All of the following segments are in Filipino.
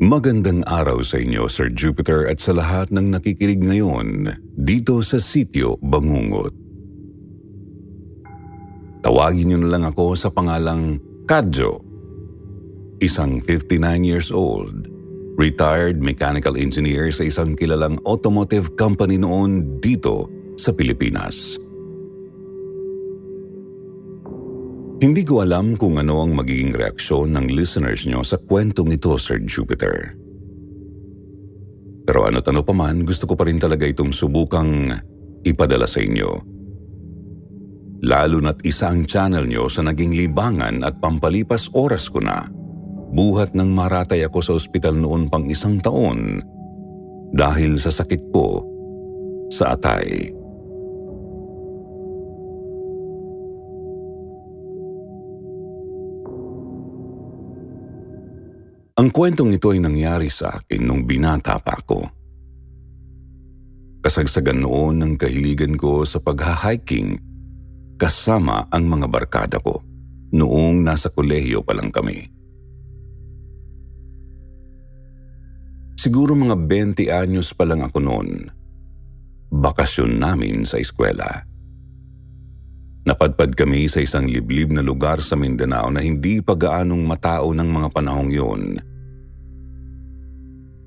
Magandang araw sa inyo, Sir Jupiter, at sa lahat ng nakikinig ngayon dito sa Sitio Bangungot. Tawagin niyo na lang ako sa pangalang Kadjo. Isang 59 years old, retired mechanical engineer sa isang kilalang automotive company noon dito sa Pilipinas. Hindi ko alam kung ano ang magiging reaksyon ng listeners nyo sa kwentong ito, Sir Jupiter. Pero ano't ano pa man, gusto ko pa rin talaga itong subukang ipadala sa inyo. Lalo na't isa ang channel nyo sa naging libangan at pampalipas oras ko na, buhat nang maratay ako sa ospital noon pang 1 taon dahil sa sakit ko sa atay. Ang kwentong ito ay nangyari sa akin nung binata pa ako. Kasagsagan noon ng kahiligan ko sa pagha-hiking kasama ang mga barkada ko noong nasa kolehiyo pa lang kami. Siguro mga 20 anyos pa lang ako noon. Bakasyon namin sa eskwela. Napadpad kami sa isang liblib na lugar sa Mindanao na hindi pa gaanong matao ng mga panahong yun.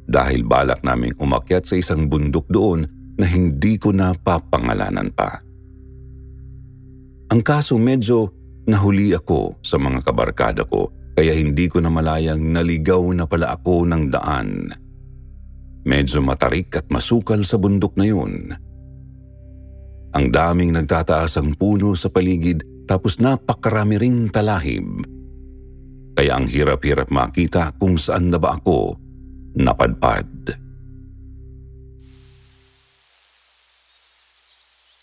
Dahil balak naming umakyat sa isang bundok doon na hindi ko na papangalanan pa. Ang kaso medyo nahuli ako sa mga kabarkada ko, kaya hindi ko na malayang naligaw na pala ako ng daan. Medyo matarik at masukal sa bundok na yun. Ang daming nagtataas ang puno sa paligid, tapos napakarami ring talahib. Kaya ang hirap-hirap makita kung saan na ba ako napadpad.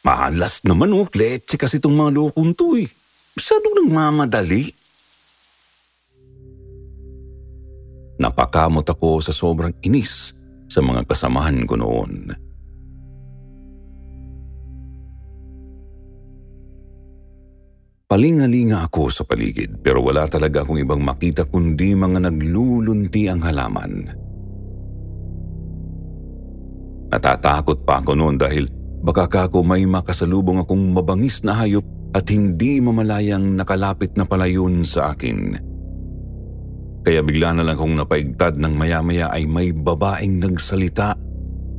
Mahalas naman kletse kasi itong mga lokong to eh. Masyadong nagmamadali. Napakamot ako sa sobrang inis sa mga kasamahan ko noon. Palingalinga ako sa paligid pero wala talaga akong ibang makita kundi mga naglulunti ang halaman. Natatakot pa ako noon dahil baka kako may makasalubong akong mabangis na hayop at hindi mamalayang nakalapit na pala yun sa akin. Kaya bigla na lang akong napaigtad nang maya-maya ay may babaeng nagsalita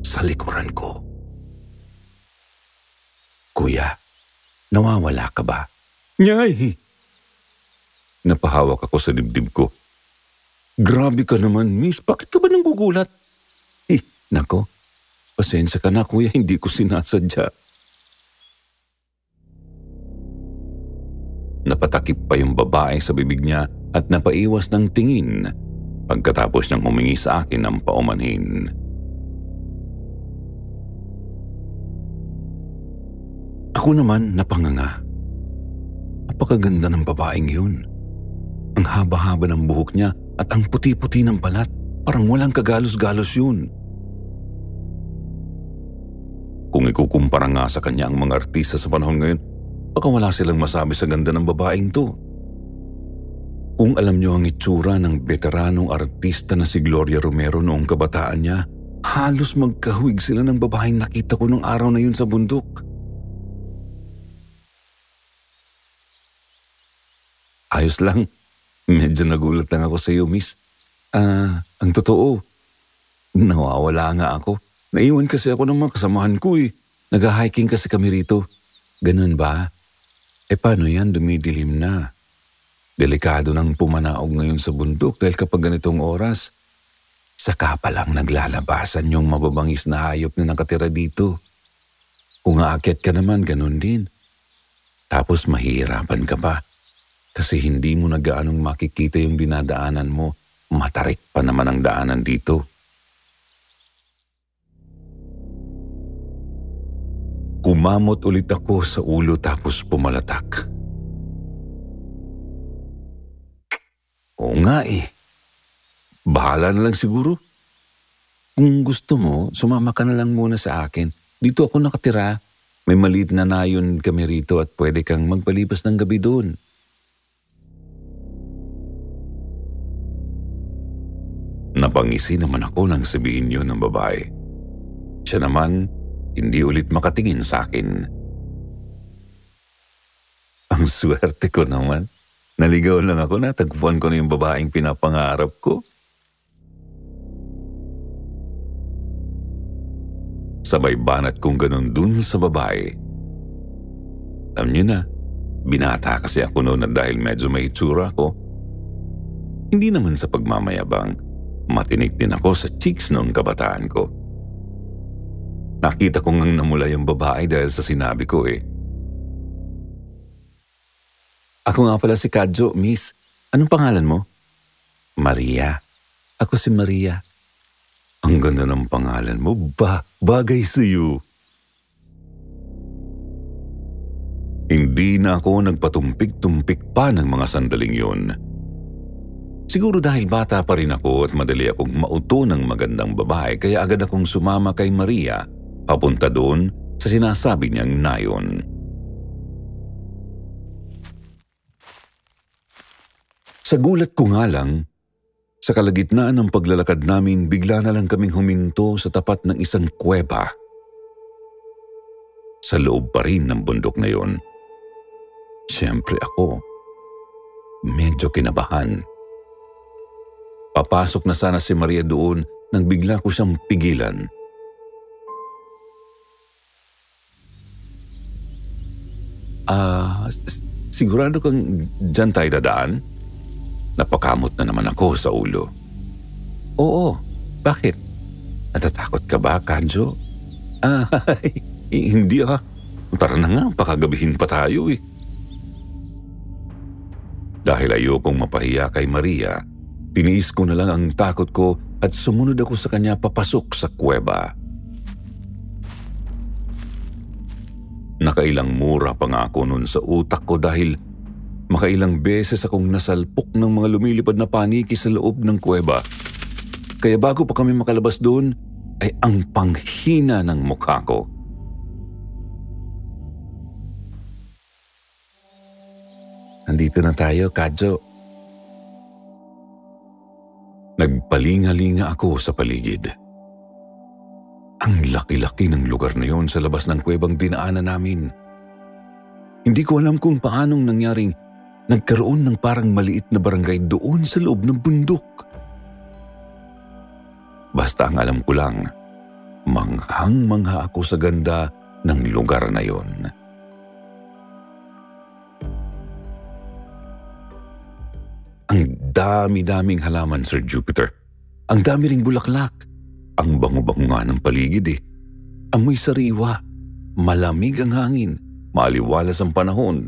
sa likuran ko. "Kuya, nawawala ka ba?" "Nyay!" Napahawak ako sa dibdib ko. "Grabe ka naman, miss. Bakit ka ba nanggugulat?" Nako, pasensya ka na kuya, hindi ko sinasadya." Napatakip pa yung babae sa bibig niya at napaiwas ng tingin pagkatapos niyang humingi sa akin ng paumanhin. Ako naman napanganga. Napakaganda ng babaeng yun. Ang haba-haba ng buhok niya at ang puti-puti ng balat. Parang walang kagalos-galos yun. Kung ikukumpara nga sa kanya ang mga artista sa panahon ngayon, baka wala silang masabi sa ganda ng babaeng to. Kung alam niyo ang itsura ng veteranong artista na si Gloria Romero noong kabataan niya, halos magkahawig sila ng babaeng nakita ko nung araw na yun sa bundok. Ayos lang. Medyo nagulat lang ako sa iyo, miss. Ang totoo, nawawala nga ako. Naiwan kasi ako ng mga kasamahan ko eh. Nag-hiking kasi kami rito. Ganun ba? Paano yan? Dumidilim na. Delikado nang pumanaog ngayon sa bundok dahil kapag ganitong oras, saka pa lang naglalabasan yung mababangis na hayop na nakatira dito. Kung aakyat ka naman, ganun din. Tapos mahihirapan ka pa. Kasi hindi mo na gaanong makikita yung dinadaanan mo. Matarik pa naman ang daanan dito. Kumamot ulit ako sa ulo tapos pumalatak. Oo nga eh. Bahala na lang siguro. Kung gusto mo, sumama ka na lang muna sa akin. Dito ako nakatira. May maliit na nayon kami rito at pwede kang magpalipas ng gabi doon. Napangisi naman ako nang sabihin yun ng babae. Siya naman, hindi ulit makatingin sa akin. Ang swerte ko naman. Naligaw lang ako, natagpuan ko na yung babaeng pinapangarap ko. Sabay banat kong ganun dun sa babae. Alam niyo na, binata kasi ako noon at dahil medyo may itsura ko. Hindi naman sa pagmamayabang, matinik din ako sa cheeks noong kabataan ko. Nakita ko ngang namula yung babae dahil sa sinabi ko eh. Ako nga pala si Kadjo, miss. Anong pangalan mo? Maria. Ako si Maria. Ang ganda ng pangalan mo. Bagay sa'yo. Hindi na ako nagpatumpik-tumpik pa ng mga sandaling yun. Siguro dahil bata pa rin ako at madali akong mauto ng magandang babae kaya agad akong sumama kay Maria papunta doon sa sinasabi niyang nayon. Sa gulat ko nga lang, sa kalagitnaan ng paglalakad namin bigla na lang kaming huminto sa tapat ng isang kuweba. Sa loob pa rin ng bundok na yon. Siyempre ako, medyo kinabahan. Papasok na sana si Maria doon nang bigla ko siyang pigilan. Sigurado kang dyan tayo dadaan? Napakamot na naman ako sa ulo. Oo, bakit? Natatakot ka ba, Kadjo? Hindi ah. Tara na nga, pakagabihin pa tayo eh. Dahil ayokong mapahiya kay Maria, tiniis ko na lang ang takot ko at sumunod ako sa kanya papasok sa kuweba. Nakailang mura pa nga ako noon sa utak ko dahil makailang beses akong nasalpok ng mga lumilipad na paniki sa loob ng kuweba. Kaya bago pa kami makalabas doon, ay ang panghina ng mukha ko. Nandito na tayo, Kadjo. Nagpalinga-linga ako sa paligid. Ang laki-laki ng lugar na yon sa labas ng kuwebang dinaanan namin. Hindi ko alam kung paanong nangyaring nagkaroon ng parang maliit na barangay doon sa loob ng bundok. Basta ang alam ko lang, manghang-mangha ako sa ganda ng lugar na yon. Ang dami-daming halaman, Sir Jupiter. Ang dami ring bulaklak. Ang bango-bango nga ng paligid eh. Amoy sariwa. Malamig ang hangin. Maaliwalas ang panahon.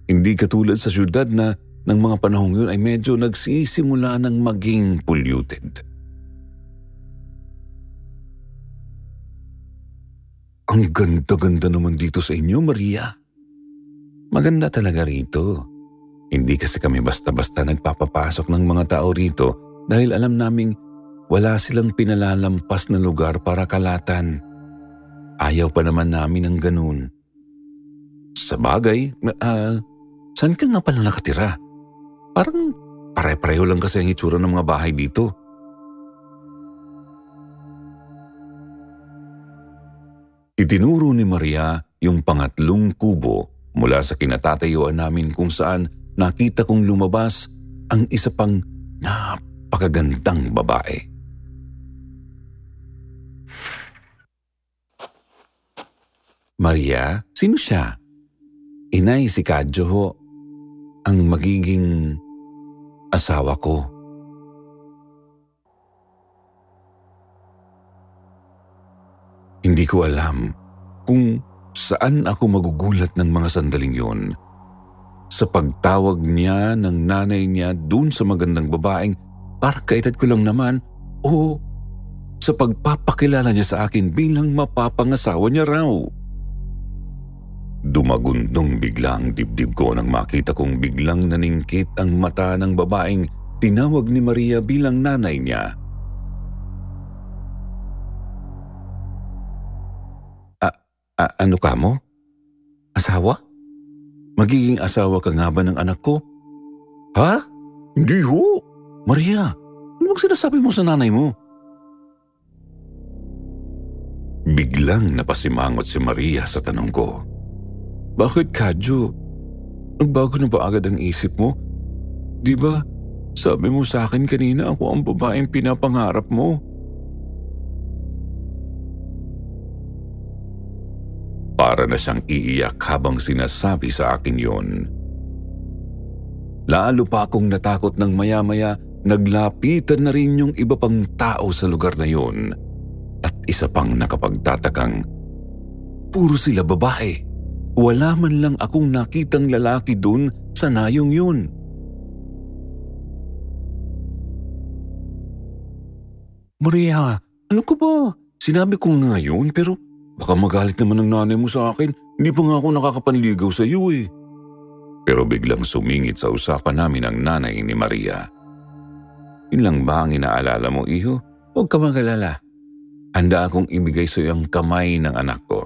Hindi katulad sa syudad na ng mga panahong yun ay medyo nagsisimula ng maging polluted. Ang ganda-ganda naman dito sa inyo, Maria. Maganda talaga rito. Hindi kasi kami basta-basta nagpapapasok ng mga tao rito dahil alam naming wala silang pinalalampas na lugar para kalatan. Ayaw pa naman namin ng ganun. Sa bagay, saan ka nga pala nakatira? Parang pare-pareho lang kasi ang itsura ng mga bahay dito. Itinuro ni Maria yung pangatlong kubo mula sa kinatatayuan namin kung saan nakita kong lumabas ang isa pang napakagandang babae. Maria, sino siya? Inay, si Kadjo ho. Ang magiging asawa ko. Hindi ko alam kung saan ako magugulat ng mga sandaling yon. Sa pagtawag niya ng nanay niya dun sa magandang babaeng parang kaedad ko lang naman o sa pagpapakilala niya sa akin bilang mapapangasawa niya raw. Dumagundong bigla ang dibdib ko nang makita kong biglang naningkit ang mata ng babaeng tinawag ni Maria bilang nanay niya. Ano ka mo? Asawa? Magiging asawa ka nga ba ng anak ko? Ha? Hindi ho. Maria, ano Anong sinasabi mo sa nanay mo? Biglang napasimangot si Maria sa tanong ko. Bakit, Kadyo? Nagbago na ba agad ang isip mo? Di ba, sabi mo sa akin kanina ako ang babaeng pinapangarap mo? Para na siyang iiyak habang sinasabi sa akin yon. Lalo pa akong natakot nang maya-maya naglapitan na rin yung iba pang tao sa lugar na yon. At isa pang nakapagtatakang, puro sila babae. Wala man lang akong nakitang lalaki dun sa nayong yun. Maria, ano ko ba? Sinabi ko nga yun pero baka magalit naman ang nanay mo sa akin. Hindi pa nga ako nakakapanligaw sa iyo eh. Pero biglang sumingit sa usapan namin ang nanay ni Maria. Yun lang ba ang inaalala mo, iho? Huwag ka magalala. Handa akong ibigay sa iyo ang kamay ng anak ko.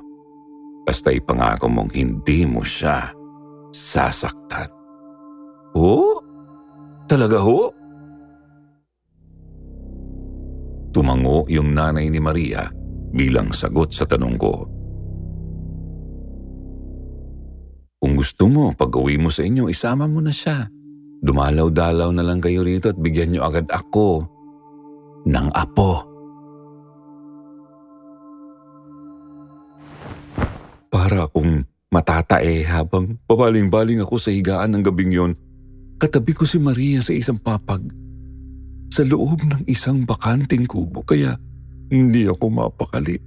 Basta ipangako mong hindi mo siya sasaktan. Ho? Talaga ho? Tumango yung nanay ni Maria bilang sagot sa tanong ko. Kung gusto mo, pag-uwi mo sa inyo, isama mo na siya. Dumalaw-dalaw na lang kayo rito at bigyan niyo agad ako ng apo. Para akong matatae habang pabaling-baling ako sa higaan ng gabing yon, katabi ko si Maria sa isang papag sa loob ng isang bakanting kubo kaya hindi ako mapakali.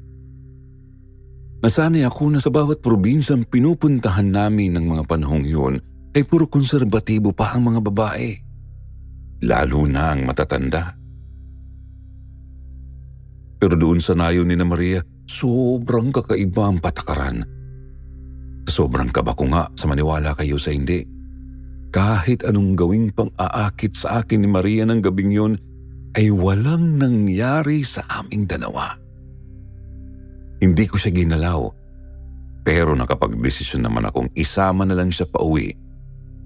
Nasanay ako na sa bawat probinsyang pinupuntahan namin ng mga panahong yun ay puro konserbatibo pa ang mga babae. Lalo na ang matatanda. Pero doon sa nayon ni na Maria, sobrang kakaiba ang patakaran. Sobrang kaba ko nga sa maniwala kayo sa hindi. Kahit anong gawing pang-aakit sa akin ni Maria ng gabing yun, ay walang nangyari sa aming dalawa. Hindi ko siya ginalaw, pero nakapag-desisyon naman akong isama na lang siya pauwi.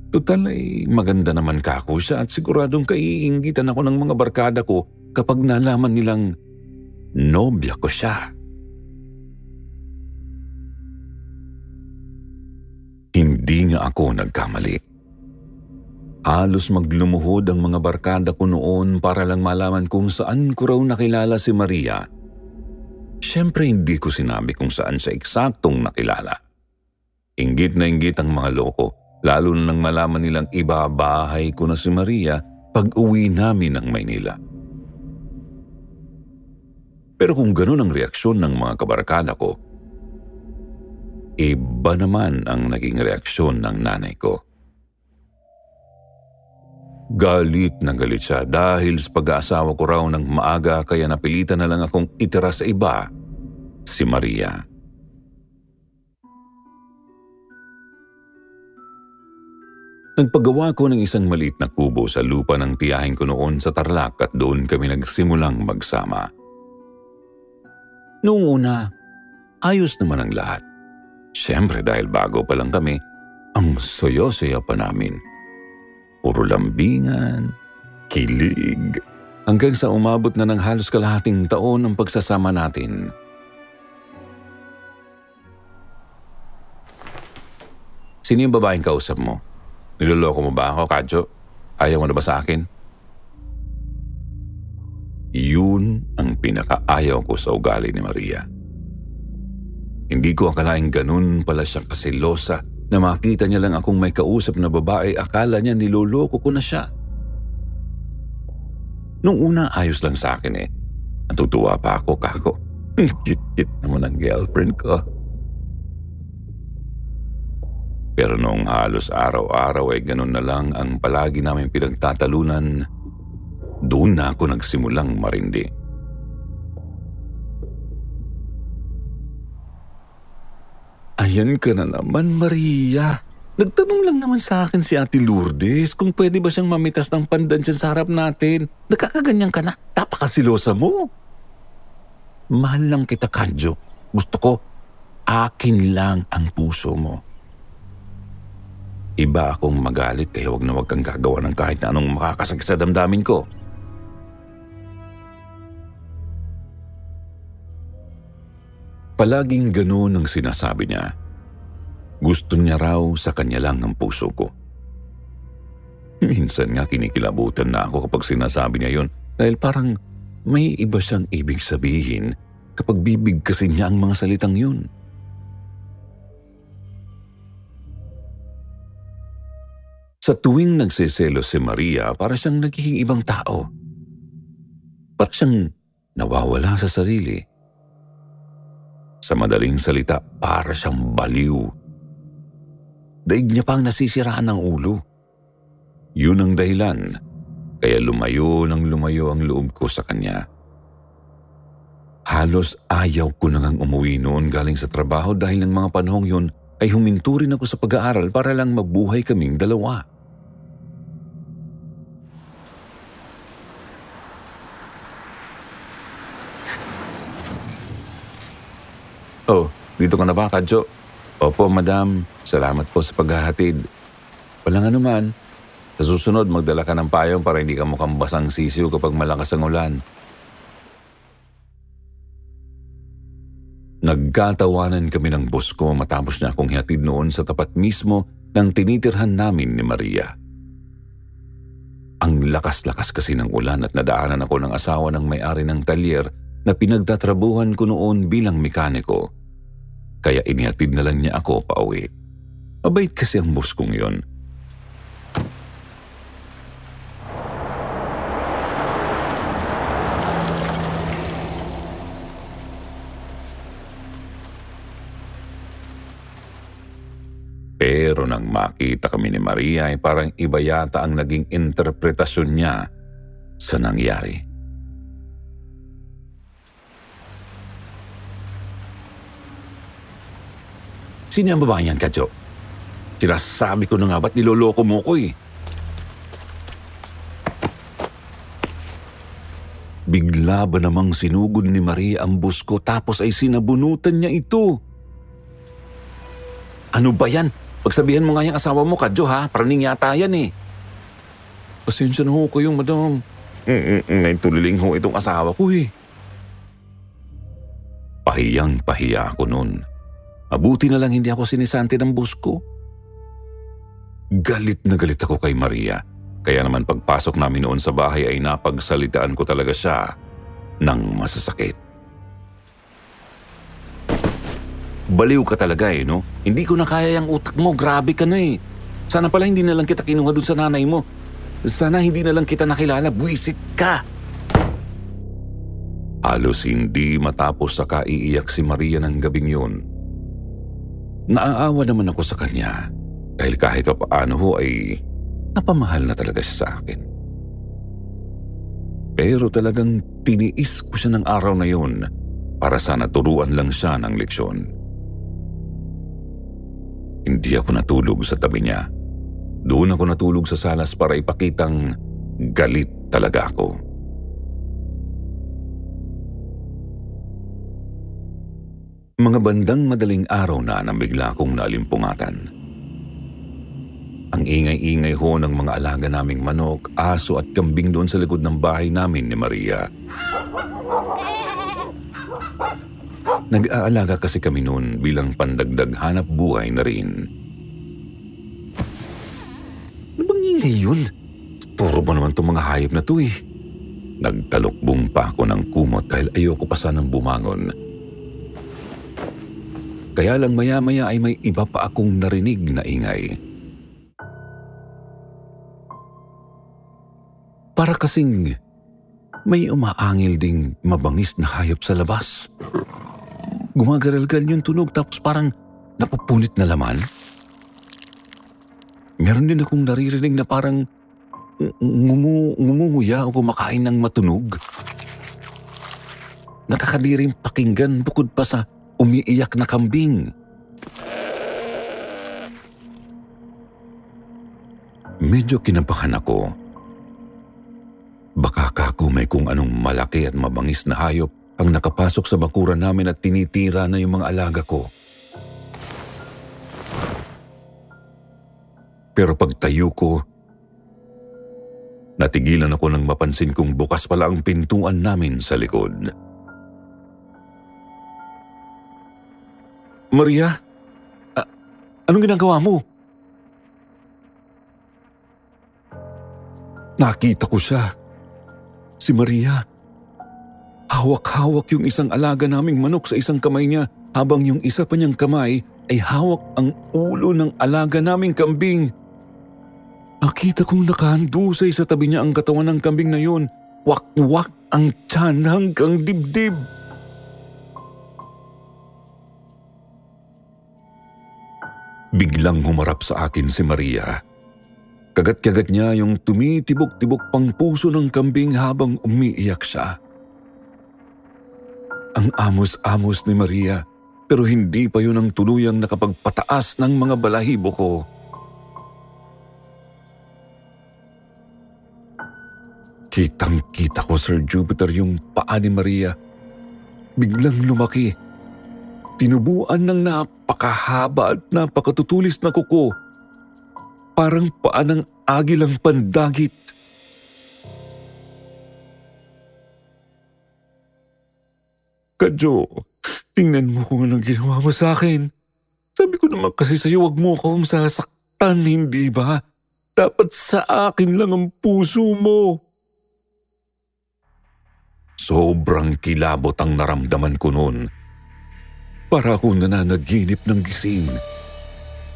Total ay maganda naman kako siya at siguradong kaiinggitan ako ng mga barkada ko kapag nalaman nilang nobya ko siya. Hindi nga ako nagkamali. Halos maglumuhod ang mga barkada ko noon para lang malaman kung saan ko raw nakilala si Maria. Siyempre hindi ko sinabi kung saan siya eksaktong nakilala. Inggit na inggit ang mga loko, lalo na nang malaman nilang ibabahay ko na si Maria pag uwi namin ng Maynila. Pero kung ganun ang reaksyon ng mga kabarkada ko, iba naman ang naging reaksyon ng nanay ko. Galit na galit siya dahil sa pag-aasawa ko raw ng maaga kaya napilitan na lang akong itira sa iba, si Maria. Nagpagawa ko ng isang maliit na kubo sa lupa ng tiyahin ko noon sa Tarlac at doon kami nagsimulang magsama. Noong una, ayos naman ang lahat. Siyempre dahil bago pa lang kami, ang soyo-soyo pa namin. Puro lambingan, kilig, hanggang sa umabot na ng halos kalahating taon ang pagsasama natin. Sino yung babaeng kausap mo? Niloloko mo ba ako, Kadyo? Ayaw mo na ba sa akin? Yun ang pinakaayaw ko sa ugali ni Maria. Hindi ko akalaing ganun pala siya kasilosa na makita niya lang akong may kausap na babae, akala niya niloloko ko na siya. Nung una ayos lang sa akin eh. Natutuwa pa ako, kako. Kit-kit naman ang girlfriend ko. Pero noong halos araw-araw ay ganun na lang ang palagi namin pinagtatalunan, doon na ako nagsimulang marindi. Ayan ka na naman, Maria. Nagtanong lang naman sa akin si Ate Lourdes kung pwede ba siyang mamitas ng pandan dyan sa harap natin. Nagkakaganyan ka na. Napakasilosa mo. Mahal lang kita, Kadyo. Gusto ko, akin lang ang puso mo. Iba akong magalit kaya wag na wag kang gagawa ng kahit na anong makakasakit sa damdamin ko. Palaging ganoon ang sinasabi niya. Gusto niya raw sa kanya lang ang puso ko. Minsan nga kinikilabutan na ako kapag sinasabi niya yon dahil parang may iba siyang ibig sabihin kapag bibigkasin niya ang mga salitang yun. Sa tuwing nagseselos si Maria, para siyang nagiging ibang tao. Para siyang nawawala sa sarili. Sa madaling salita, para siyang baliw. Daig niya pang nasisiraan ng ulo. Yun ang dahilan, kaya lumayo ang loob ko sa kanya. Halos ayaw ko na ngang umuwi noon galing sa trabaho dahil ng mga panahong yun ay huminto rin ako sa pag-aaral para lang mabuhay kaming dalawa. Oh, dito ka na ba, Kadyo? Opo, madam. Salamat po sa paghahatid. Walang anuman. Sa susunod, magdala ka ng payong para hindi ka mukhang basang sisiw kapag malakas ang ulan. Nagkatawanan kami ng boss ko matapos niya akong hihatid noon sa tapat mismo ng tinitirhan namin ni Maria. Ang lakas-lakas kasi ng ulan at nadaanan ako ng asawa ng may-ari ng talyer na pinagtatrabuhan ko noon bilang mekaniko. Kaya inihatid na lang niya ako pauwi. Mabait kasi ang boss kong yun. Pero nang makita kami ni Maria ay parang iba yata ang naging interpretasyon niya sa nangyari. Sino ang babae yan, Kadyo? Sinasabi ko na nga ba't niloloko mo ko eh? Bigla ba namang sinugod ni Maria ang bus ko tapos ay sinabunutan niya ito? Ano ba yan? Pagsabihan mo nga yung asawa mo, Kadyo ha? Paraning yata yan eh. Pasensya na ho kayong madam. Ngayon tuliling ho itong asawa ko eh. Pahiyang-pahiya ako nun. Mabuti na lang hindi ako sinisante ng bus ko. Galit na galit ako kay Maria. Kaya naman pagpasok namin noon sa bahay ay napagsalitaan ko talaga siya ng masasakit. Baliw ka talaga eh, no? Hindi ko na kaya yung utak mo, grabe ka na eh. Sana pala hindi na lang kita kinuha dun sa nanay mo. Sana hindi na lang kita nakilala, buwisit ka. Halos hindi matapos sa kaiiyak si Maria ng gabing yun. Naaawa naman ako sa kanya dahil kahit pa paano ho ay napamahal na talaga siya sa akin. Pero talagang tiniis ko siya ng araw na yun para sana turuan lang siya ng leksyon. Hindi ako natulog sa tabi niya. Doon ako natulog sa salas para ipakitang galit talaga ako. Mga bandang madaling araw na nang bigla akong naalimpungatan. Ang ingay-ingay ho ng mga alaga naming manok, aso at kambing doon sa likod ng bahay namin ni Maria. Nag-aalaga kasi kami noon bilang pandagdag hanap buhay na rin. Ano bang ingay yun? Turo ba naman itong mga hayop na to eh? Nagtalokbong pa ako ng kumot dahil ayoko pa sanang bumangon. Kaya lang maya-maya ay may iba pa akong narinig na ingay. Para kasing may umaangil ding mabangis na hayop sa labas. Gumagaralgal yung tunog tapos parang napupunit na laman. Meron din akong naririnig na parang ngumunguya o kumakain ng matunog. Nakakadiring pakinggan bukod pa sa umiiyak na kambing. Medyo kinabahan ako. Baka kakumay kung anong malaki at mabangis na hayop ang nakapasok sa bakuran namin at tinitira na yung mga alaga ko. Pero pagtayo ko, natigilan ako nang mapansin kong bukas pala ang pintuan namin sa likod. Maria? A- Anong ginagawa mo? Nakita ko siya. Si Maria. Hawak-hawak yung isang alaga naming manok sa isang kamay niya habang yung isa pa niyang kamay ay hawak ang ulo ng alaga naming kambing. Nakita kong nakahandusay sa tabi niya ang katawan ng kambing na yun. Wak-wak ang tiyan hanggang dibdib. Biglang humarap sa akin si Maria. Kagat-kagat niya yung tumitibok-tibok pang puso ng kambing habang umiiyak siya. Ang amos-amos ni Maria, pero hindi pa yun ang tuluyang nakapagpataas ng mga balahibo ko. Kitang-kita ko, Sir Jupiter, yung paa ni Maria. Biglang lumaki. Tinubuan ng napakahaba at napakatutulis na kuko. Parang paa ng agilang pandagit. Kadyo, tingnan mo kung anong ginawa mo sa akin. Sabi ko naman kasi sa'yo, wag mo akong sasaktan, hindi ba? Dapat sa akin lang ang puso mo. Sobrang kilabot ang naramdaman ko noon. Para akong nananaginip ng gising.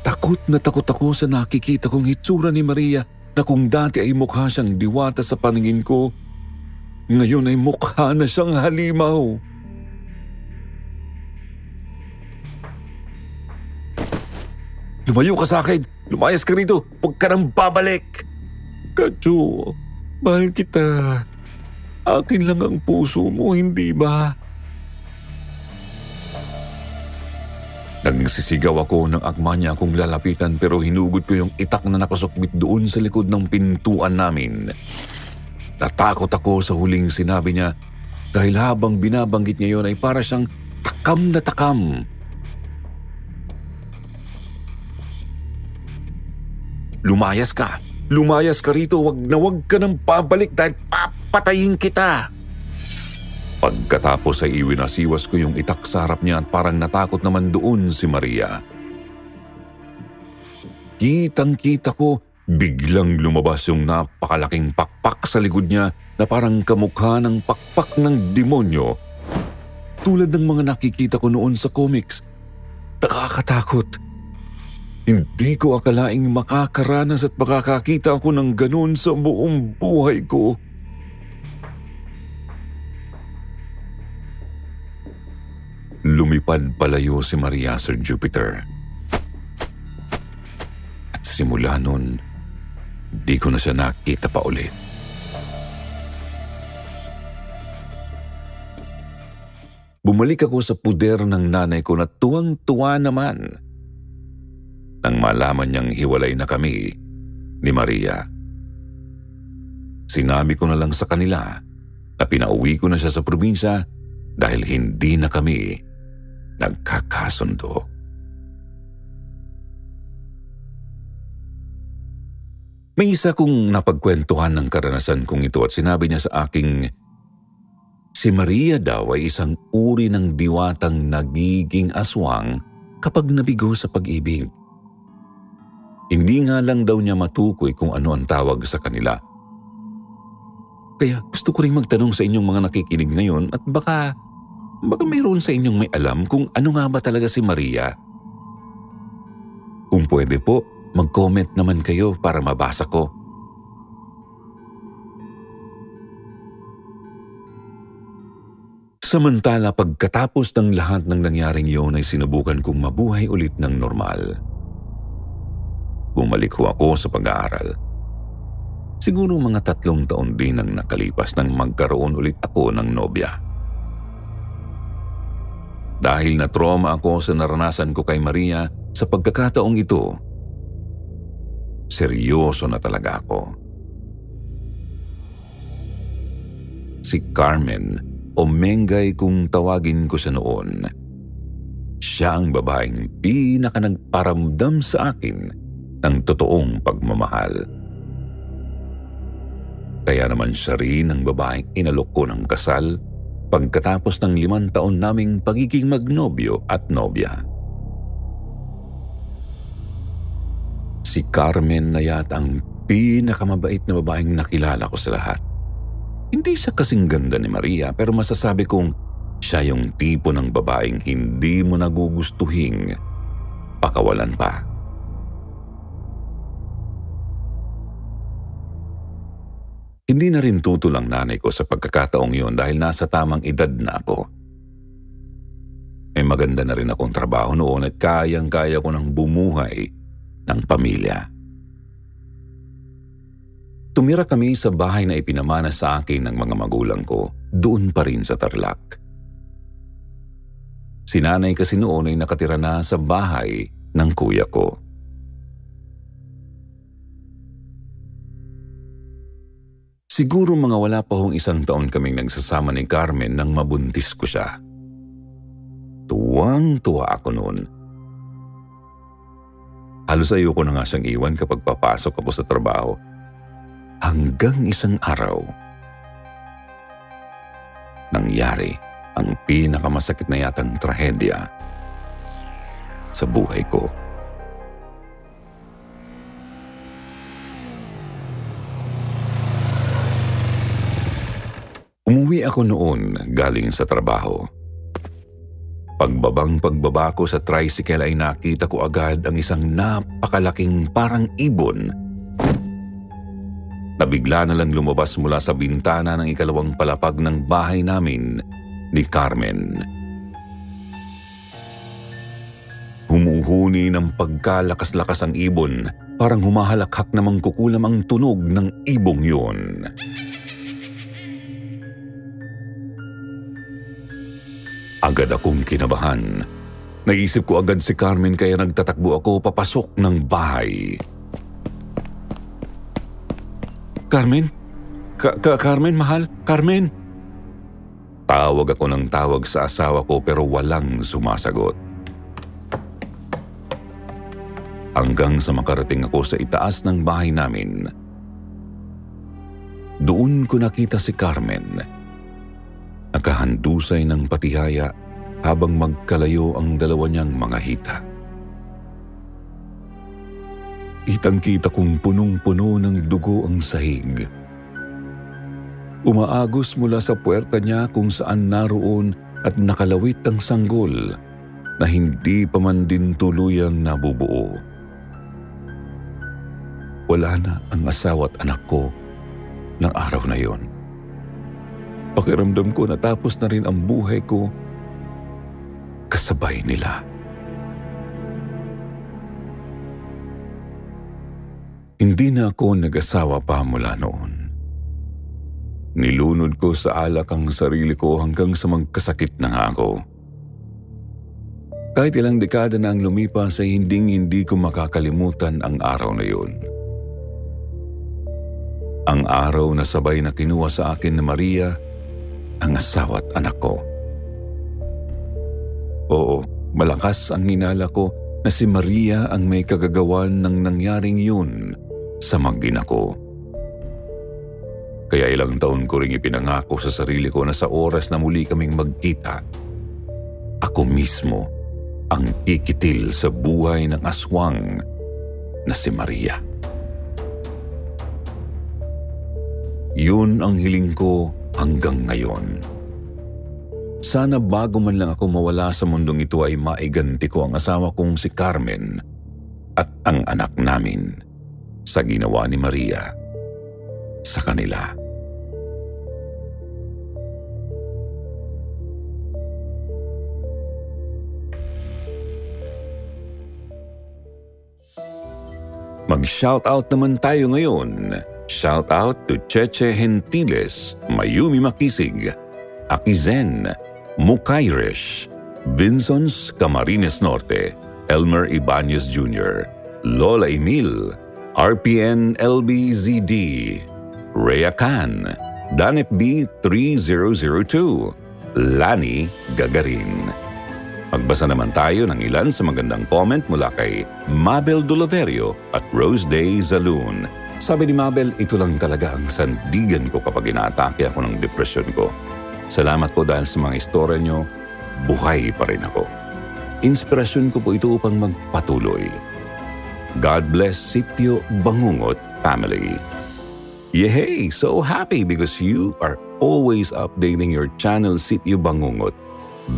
Takot na takot ako sa nakikita kong hitsura ni Maria na kung dati ay mukha siyang diwata sa paningin ko, ngayon ay mukha na siyang halimaw. Lumayo ka sa akin! Lumayas ka rito! Huwag ka nang babalik! Kadyo, mahal kita. Akin lang ang puso mo, hindi ba? Nagsisigaw ako nang akma niya akong lalapitan pero hinugod ko yung itak na nakasukbit doon sa likod ng pintuan namin. Natakot ako sa huling sinabi niya dahil habang binabanggit niya yun ay para siyang takam na takam. Lumayas ka! Lumayas ka rito! Wag na wag ka nang pabalik dahil papatayin kita! Pagkatapos ay iwinasiwas ko yung itak sa harap niya at parang natakot naman doon si Maria. Kitang-kita ko, biglang lumabas yung napakalaking pakpak sa likod niya na parang kamukha ng pakpak ng demonyo. Tulad ng mga nakikita ko noon sa comics. Nakakatakot. Hindi ko akalaing makakaranas at makakakita ako ng ganun sa buong buhay ko. Lumipad palayo si Maria, Sir Jupiter. At simula nun, di ko na siya nakita pa ulit. Bumalik ako sa puder ng nanay ko na tuwang-tuwa naman nang malaman niyang hiwalay na kami ni Maria. Sinabi ko na lang sa kanila na pinauwi ko na siya sa probinsya dahil hindi na kami nagkakasundo. May isa kong napagkwentuhan ng karanasan kong ito at sinabi niya sa aking si Maria daw ay isang uri ng diwatang nagiging aswang kapag nabigo sa pag-ibig. Hindi nga lang daw niya matukoy kung ano ang tawag sa kanila. Kaya gusto ko rin magtanong sa inyong mga nakikinig ngayon at baka mayroon sa inyong may alam kung ano nga ba talaga si Maria. Kung pwede po, mag-comment naman kayo para mabasa ko. Samantala, pagkatapos ng lahat ng nangyaring yun ay sinubukan kong mabuhay ulit ng normal. Bumalik ho ako sa pag-aaral. Siguro mga 3 taon din ang nakalipas nang magkaroon ulit ako ng nobya. Dahil na-trauma ako sa naranasan ko kay Maria sa pagkakataong ito, seryoso na talaga ako. Si Carmen o Mengay kung tawagin ko siya noon. Siya ang babaeng pinaka nagparamdam sa akin ng totoong pagmamahal. Kaya naman siya rin ang babaeng inalok ko ng kasal pagkatapos ng 5 taon naming pagiging magnobyo at nobya. Si Carmen na yata ang pinakamabait na babaeng nakilala ko sa lahat. Hindi siya kasing ganda ni Maria pero masasabi kong siya yung tipo ng babaeng hindi mo nagugustuhing pakawalan pa. Hindi na rin tutol ang nanay ko sa pagkakataong yon dahil nasa tamang edad na ako. May maganda na rin akong trabaho noon at kayang-kaya ko nang bumuhay ng pamilya. Tumira kami sa bahay na ipinamana sa akin ng mga magulang ko, doon pa rin sa Tarlac. Si nanay kasi noon ay nakatira na sa bahay ng kuya ko. Siguro mga wala pa hong 1 taon kaming nagsasama ni Carmen nang mabuntis ko siya. Tuwang-tuwa ako noon. Halos ayoko na nga siyang iwan kapag papasok ako sa trabaho. Hanggang isang araw, nangyari ang pinakamasakit na yatang trahedya sa buhay ko. Umuwi ako noon galing sa trabaho. Pagbaba ko sa tricycle ay nakita ko agad ang isang napakalaking parang ibon na bigla na lang lumabas mula sa bintana ng 2 palapag ng bahay namin ni Carmen. Humuhuni ng pagkalakas-lakas ang ibon, parang humahalakhak na mangkukulam ang tunog ng ibong yun. Agad akong kinabahan. Naisip ko agad si Carmen kaya nagtatakbo ako papasok ng bahay. Carmen? Carmen, mahal? Carmen? Tawag ako ng tawag sa asawa ko pero walang sumasagot. Hanggang sa makarating ako sa itaas ng bahay namin. Doon ko nakita si Carmen. Nakahandusay ng patihaya habang magkalayo ang 2 niyang mga hita. Kitang-kita kong punong-puno ng dugo ang sahig. Umaagos mula sa puwerta niya kung saan naroon at nakalawit ang sanggol na hindi pa man din tuluyang nabubuo. Wala na ang asawa at anak ko ng araw na yon. Pakiramdam ko natapos na rin ang buhay ko kasabay nila. Hindi na ako nag-asawa pa mula noon. Nilunod ko sa alak ang sarili ko hanggang sa magkasakit na nga ako. Kahit ilang dekada na ang lumipas ay hindi ko makakalimutan ang araw na yun. Ang araw na sabay na kinuha sa akin ni Maria ang asawa at anak ko. Oo, malakas ang hinala ko na si Maria ang may kagagawan ng nangyaring yun sa mag-ina ko. Kaya ilang taon ko ring ipinangako sa sarili ko na sa oras na muli kaming magkita, ako mismo ang kikitil sa buhay ng aswang na si Maria. Yun ang hiling ko hanggang ngayon. Sana bago man lang ako mawala sa mundong ito ay maiganti ko ang asawa kong si Carmen at ang anak namin sa ginawa ni Maria sa kanila. Mag-shoutout naman tayo ngayon. Shoutout to Cheche Gentiles, Mayumi Makisig, Akizen, Mukairish, Vinsons Camarines Norte, Elmer Ibanez Jr., Lola Emil, RPN LBZD, Rhea Khan, Danep B 3002, Lani Gagarin. Magbasa naman tayo ng ilan sa magandang comment mula kay Mabel Dulaverio at Rose Day Zaloon. Sabi ni Mabel, ito lang talaga ang sandigan ko kapag inaatake ako ng depresyon ko. Salamat po dahil sa mga istorya nyo, buhay pa rin ako. Inspirasyon ko po ito upang magpatuloy. God bless Sitio Bangungot family. Yay! So happy because you are always updating your channel Sitio Bangungot.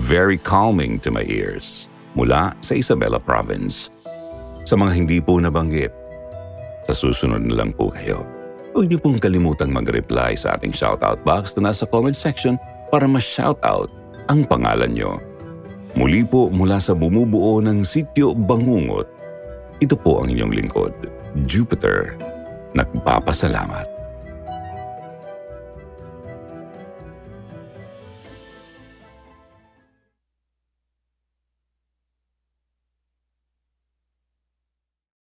Very calming to my ears. Mula sa Isabela Province. Sa mga hindi po nabanggit, sa susunod na lang po kayo. Huwag niyo pong kalimutang mag-reply sa ating shoutout box na nasa comment section para ma-shoutout ang pangalan niyo. Muli po mula sa bumubuo ng Sitio Bangungot, ito po ang inyong lingkod, Jupiter. Nagpapasalamat.